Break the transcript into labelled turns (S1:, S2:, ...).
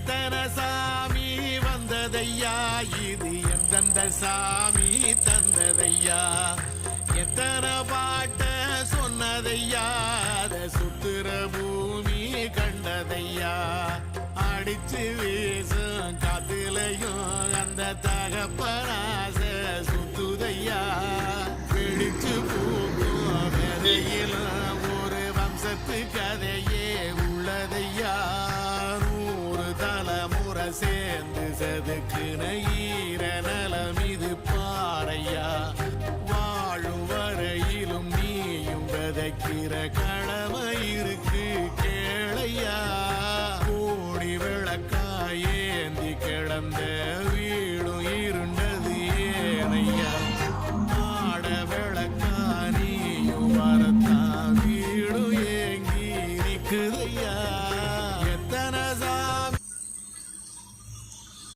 S1: எத்தனை சாமி வந்ததையா, இது எந்தெந்த சாமி தந்ததையா, எத்தனை பாட்ட சொன்னதையா, அதை சுத்துற பூமி கண்டதையா, அடிச்சு வீசும் காத்துலையும் அந்த தகப்பனாச சுத்துதையா, பிடிச்சு பூக்கும் விதையிலும் ஒரு வம்சத்து கதையே உள்ளதையா, 100 தலைமுறை சேர்ந்து செதுக்குன ஈர நலம் இது.